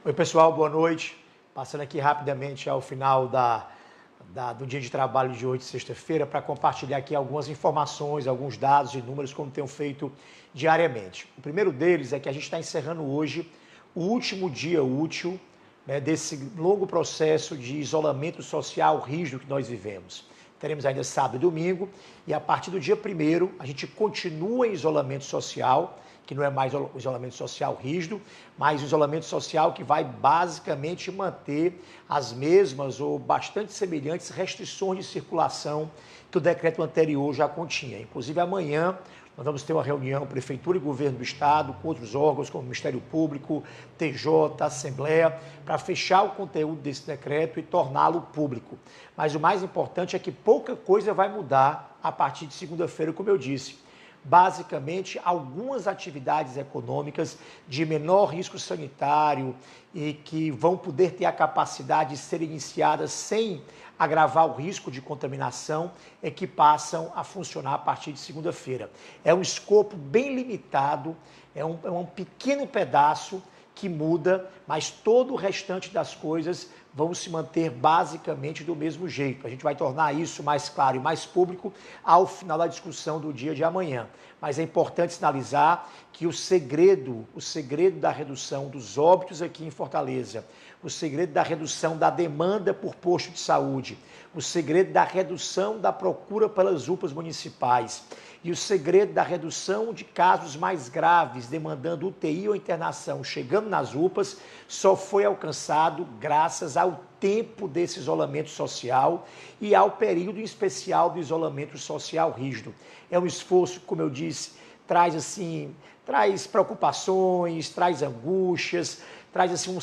Oi, pessoal, boa noite. Passando aqui rapidamente ao final do dia de trabalho de hoje, sexta-feira, para compartilhar aqui algumas informações, alguns dados e números, como tenho feito diariamente. O primeiro deles é que a gente está encerrando hoje o último dia útil, né, desse longo processo de isolamento social rígido que nós vivemos. Teremos ainda sábado e domingo, e a partir do dia 1º a gente continua em isolamento social, que não é mais o isolamento social rígido, mas o isolamento social que vai basicamente manter as mesmas ou bastante semelhantes restrições de circulação que o decreto anterior já continha. Inclusive amanhã nós vamos ter uma reunião Prefeitura e Governo do Estado com outros órgãos como o Ministério Público, TJ, Assembleia, para fechar o conteúdo desse decreto e torná-lo público. Mas o mais importante é que pouca coisa vai mudar a partir de segunda-feira, como eu disse. Basicamente, algumas atividades econômicas de menor risco sanitário e que vão poder ter a capacidade de ser iniciadas sem agravar o risco de contaminação é que passam a funcionar a partir de segunda-feira. É um escopo bem limitado, é um pequeno pedaço que muda, mas todo o restante das coisas vão se manter basicamente do mesmo jeito. A gente vai tornar isso mais claro e mais público ao final da discussão do dia de amanhã. Mas é importante sinalizar que o segredo da redução dos óbitos aqui em Fortaleza, o segredo da redução da demanda por posto de saúde, o segredo da redução da procura pelas UPAs municipais e o segredo da redução de casos mais graves demandando UTI ou internação chegando nas UPAs só foi alcançado graças ao tempo desse isolamento social e ao período especial do isolamento social rígido. É um esforço, como eu disse, traz preocupações, traz angústias, traz assim,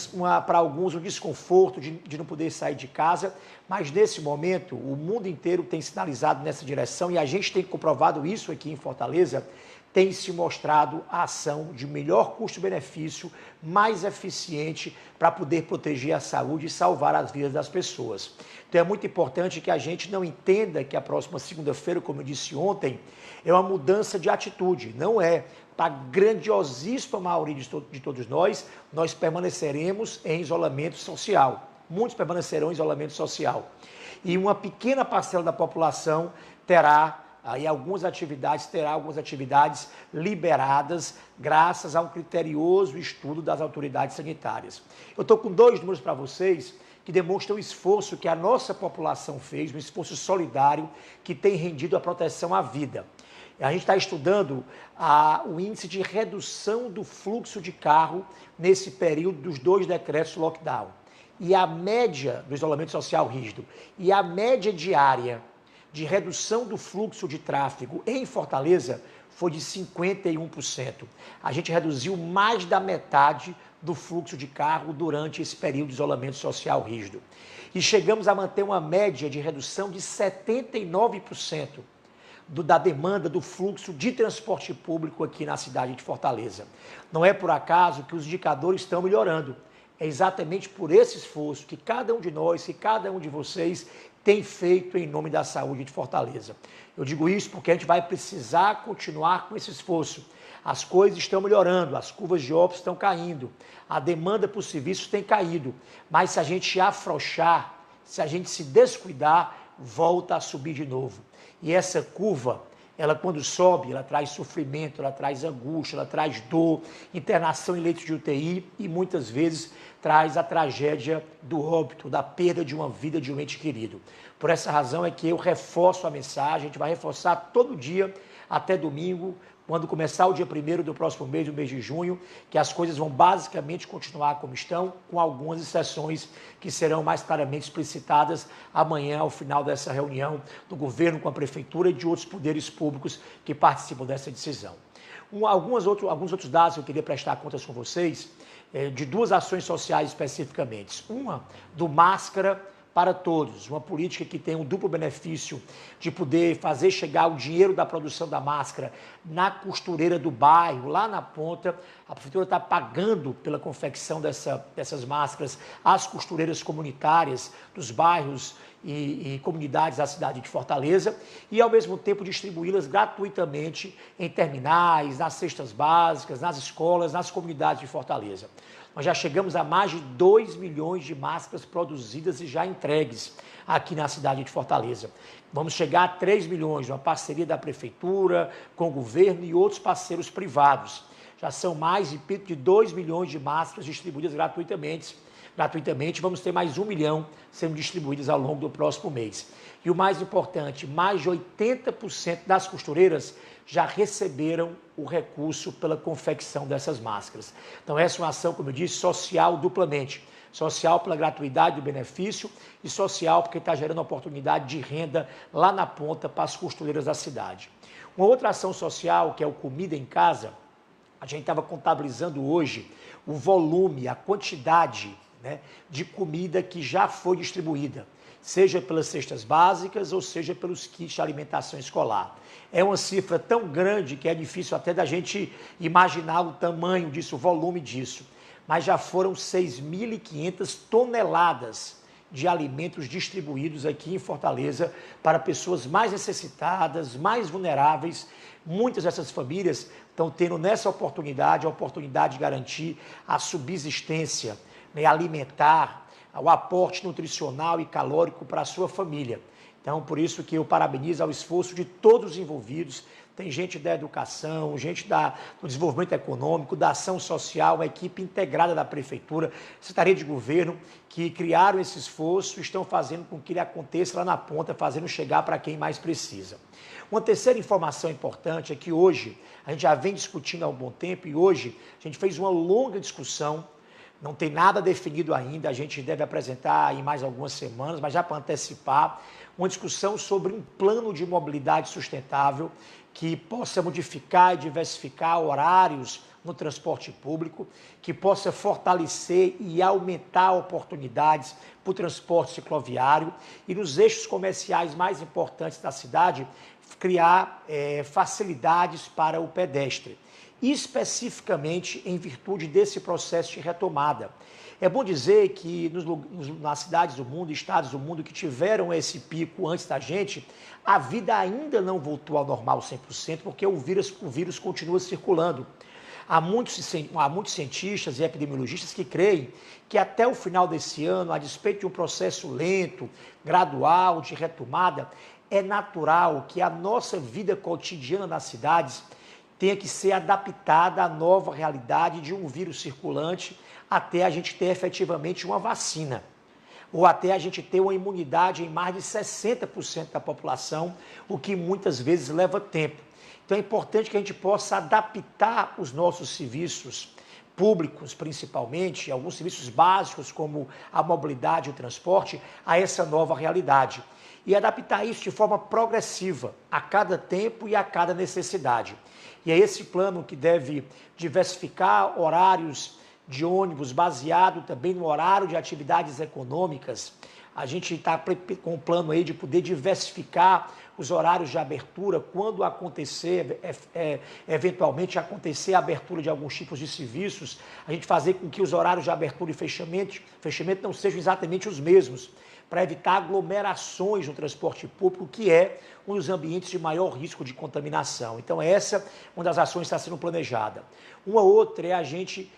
para alguns um desconforto de não poder sair de casa, mas nesse momento o mundo inteiro tem sinalizado nessa direção e a gente tem comprovado isso aqui em Fortaleza, tem se mostrado a ação de melhor custo-benefício, mais eficiente para poder proteger a saúde e salvar as vidas das pessoas. Então é muito importante que a gente não entenda que a próxima segunda-feira, como eu disse ontem, é uma mudança de atitude, não é. Para a grandiosíssima maioria de todos nós permaneceremos em isolamento social. Muitos permanecerão em isolamento social. E uma pequena parcela da população terá algumas atividades liberadas graças a um criterioso estudo das autoridades sanitárias. Eu estou com 2 números para vocês que demonstram o esforço que a nossa população fez, um esforço solidário que tem rendido a proteção à vida. A gente está estudando o índice de redução do fluxo de carro nesse período dos 2 decretos de lockdown. E a média do isolamento social rígido e a média diária de redução do fluxo de tráfego em Fortaleza foi de 51%. A gente reduziu mais da metade do fluxo de carro durante esse período de isolamento social rígido. E chegamos a manter uma média de redução de 79% da demanda do fluxo de transporte público aqui na cidade de Fortaleza. Não é por acaso que os indicadores estão melhorando. É exatamente por esse esforço que cada um de nós, que cada um de vocês tem feito em nome da saúde de Fortaleza. Eu digo isso porque a gente vai precisar continuar com esse esforço. As coisas estão melhorando, as curvas de óbitos estão caindo, a demanda por serviços tem caído, mas se a gente afrouxar, se a gente se descuidar, volta a subir de novo. E essa curva, ela quando sobe, ela traz sofrimento, ela traz angústia, ela traz dor, internação em leitos de UTI e muitas vezes traz a tragédia do óbito, da perda de uma vida de um ente querido. Por essa razão é que eu reforço a mensagem, a gente vai reforçar todo dia até domingo, quando começar o dia 1º do próximo mês, do mês de junho, que as coisas vão basicamente continuar como estão, com algumas exceções que serão mais claramente explicitadas amanhã, ao final dessa reunião do governo com a prefeitura e de outros poderes públicos que participam dessa decisão. Alguns outros dados que eu queria prestar contas com vocês, de 2 ações sociais especificamente. Uma do Máscara para Todos, uma política que tem um duplo benefício de poder fazer chegar o dinheiro da produção da máscara na costureira do bairro, lá na ponta. A prefeitura está pagando pela confecção dessas máscaras às costureiras comunitárias dos bairros e comunidades da cidade de Fortaleza e, ao mesmo tempo, distribuí-las gratuitamente em terminais, nas cestas básicas, nas escolas, nas comunidades de Fortaleza. Nós já chegamos a mais de 2 milhões de máscaras produzidas e já entregues aqui na cidade de Fortaleza. Vamos chegar a 3 milhões, uma parceria da Prefeitura, com o governo e outros parceiros privados. Já são mais, repito, de 2 milhões de máscaras distribuídas gratuitamente. Vamos ter mais 1 milhão sendo distribuídas ao longo do próximo mês. E o mais importante, mais de 80% das costureiras já receberam o recurso pela confecção dessas máscaras. Então essa é uma ação, como eu disse, social duplamente. Social pela gratuidade do benefício e social porque está gerando oportunidade de renda lá na ponta para as costureiras da cidade. Uma outra ação social, que é o Comida em Casa, a gente estava contabilizando hoje o volume, a quantidade, né, de comida que já foi distribuída, seja pelas cestas básicas ou seja pelos kits de alimentação escolar. É uma cifra tão grande que é difícil até da gente imaginar o tamanho disso, o volume disso. Mas já foram 6.500 toneladas de alimentos distribuídos aqui em Fortaleza para pessoas mais necessitadas, mais vulneráveis. Muitas dessas famílias estão tendo nessa oportunidade, a oportunidade de garantir a subsistência, né, alimentar, o aporte nutricional e calórico para a sua família. Então, por isso que eu parabenizo ao esforço de todos os envolvidos. Tem gente da educação, gente do desenvolvimento econômico, da ação social, uma equipe integrada da Prefeitura, Secretaria de Governo, que criaram esse esforço e estão fazendo com que ele aconteça lá na ponta, fazendo chegar para quem mais precisa. Uma terceira informação importante é que hoje, a gente já vem discutindo há um bom tempo e hoje a gente fez uma longa discussão. Não tem nada definido ainda, a gente deve apresentar em mais algumas semanas, mas já para antecipar, uma discussão sobre um plano de mobilidade sustentável que possa modificar e diversificar horários no transporte público, que possa fortalecer e aumentar oportunidades para o transporte cicloviário e nos eixos comerciais mais importantes da cidade, criar facilidades para o pedestre, especificamente em virtude desse processo de retomada. É bom dizer que nas cidades do mundo, estados do mundo que tiveram esse pico antes da gente, a vida ainda não voltou ao normal 100%, porque o vírus continua circulando. Há muitos cientistas e epidemiologistas que creem que até o final desse ano, a despeito de um processo lento, gradual, de retomada, é natural que a nossa vida cotidiana nas cidades tenha que ser adaptada à nova realidade de um vírus circulante até a gente ter efetivamente uma vacina, ou até a gente ter uma imunidade em mais de 60% da população, o que muitas vezes leva tempo. Então é importante que a gente possa adaptar os nossos serviços públicos, principalmente, alguns serviços básicos como a mobilidade e o transporte, a essa nova realidade. E adaptar isso de forma progressiva, a cada tempo e a cada necessidade. E é esse plano que deve diversificar horários de ônibus, baseado também no horário de atividades econômicas. A gente está com um plano aí de poder diversificar os horários de abertura quando acontecer, eventualmente acontecer a abertura de alguns tipos de serviços, a gente fazer com que os horários de abertura e fechamento não sejam exatamente os mesmos, para evitar aglomerações no transporte público, que é um dos ambientes de maior risco de contaminação. Então essa é uma das ações que está sendo planejada. Uma outra é a gente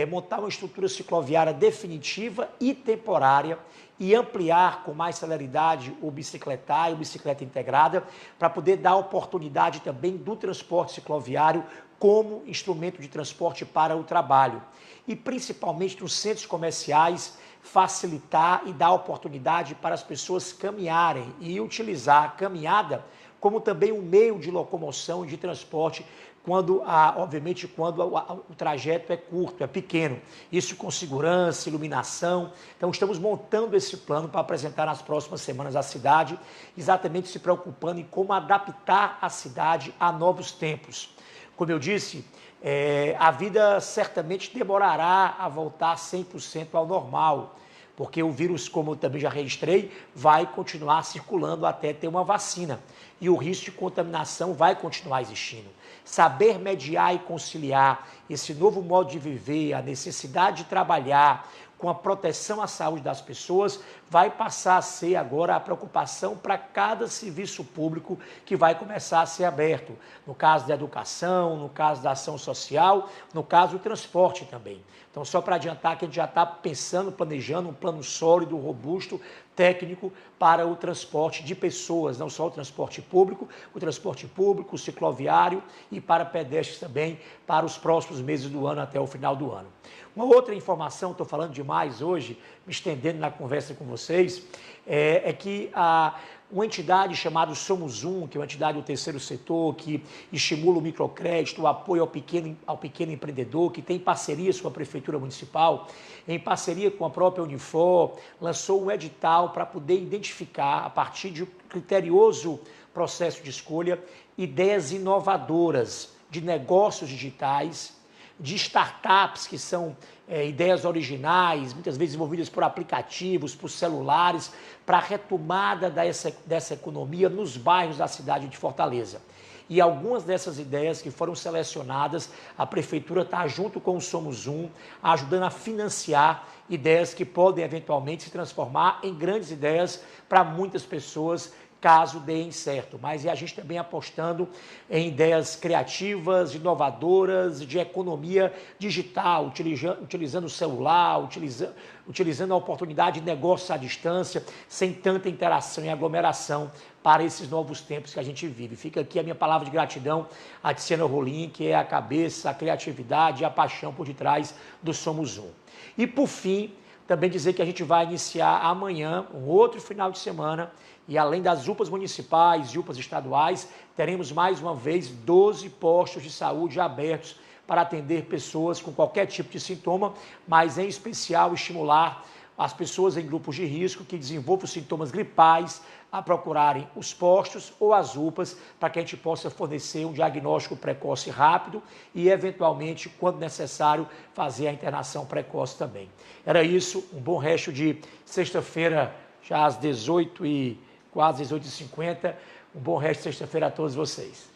montar uma estrutura cicloviária definitiva e temporária e ampliar com mais celeridade o bicicletar e o bicicleta integrada para poder dar oportunidade também do transporte cicloviário como instrumento de transporte para o trabalho. E principalmente nos centros comerciais, facilitar e dar oportunidade para as pessoas caminharem e utilizar a caminhada como também um meio de locomoção e de transporte obviamente, quando o trajeto é curto, é pequeno. Isso com segurança, iluminação. Então, estamos montando esse plano para apresentar nas próximas semanas à cidade, exatamente se preocupando em como adaptar a cidade a novos tempos. Como eu disse, a vida certamente demorará a voltar 100% ao normal, porque o vírus, como eu também já registrei, vai continuar circulando até ter uma vacina. E o risco de contaminação vai continuar existindo. Saber mediar e conciliar esse novo modo de viver, a necessidade de trabalhar com a proteção à saúde das pessoas, vai passar a ser agora a preocupação para cada serviço público que vai começar a ser aberto. No caso da educação, no caso da ação social, no caso do transporte também. Então, só para adiantar que a gente já está pensando, planejando um plano sólido, robusto, técnico para o transporte de pessoas, não só o transporte público, o cicloviário e para pedestres também para os próximos meses do ano, até o final do ano. Uma outra informação, estou falando demais hoje, me estendendo na conversa com vocês, é que uma entidade chamada Somos Um, que é uma entidade do terceiro setor, que estimula o microcrédito, o apoio ao pequeno empreendedor, que tem parcerias com a Prefeitura Municipal, em parceria com a própria Unifor, lançou um edital para poder identificar, a partir de um criterioso processo de escolha, ideias inovadoras de negócios digitais, de startups que são ideias originais, muitas vezes envolvidas por aplicativos, por celulares, para a retomada dessa economia nos bairros da cidade de Fortaleza. E algumas dessas ideias que foram selecionadas, a Prefeitura está junto com o Somos Um, ajudando a financiar ideias que podem eventualmente se transformar em grandes ideias para muitas pessoas, caso deem certo. Mas a gente também apostando em ideias criativas, inovadoras, de economia digital, utilizando o celular, utilizando a oportunidade de negócios à distância, sem tanta interação e aglomeração para esses novos tempos que a gente vive. Fica aqui a minha palavra de gratidão a Tiziana Rolim, que é a cabeça, a criatividade e a paixão por detrás do Somos Um. E, por fim, também dizer que a gente vai iniciar amanhã um outro final de semana e, além das UPAs municipais e UPAs estaduais, teremos mais uma vez 12 postos de saúde abertos para atender pessoas com qualquer tipo de sintoma, mas em especial estimular as pessoas em grupos de risco que desenvolvam sintomas gripais a procurarem os postos ou as UPAs para que a gente possa fornecer um diagnóstico precoce rápido e, eventualmente, quando necessário, fazer a internação precoce também. Era isso, um bom resto de sexta-feira, já às 18h, quase 18h50, um bom resto de sexta-feira a todos vocês.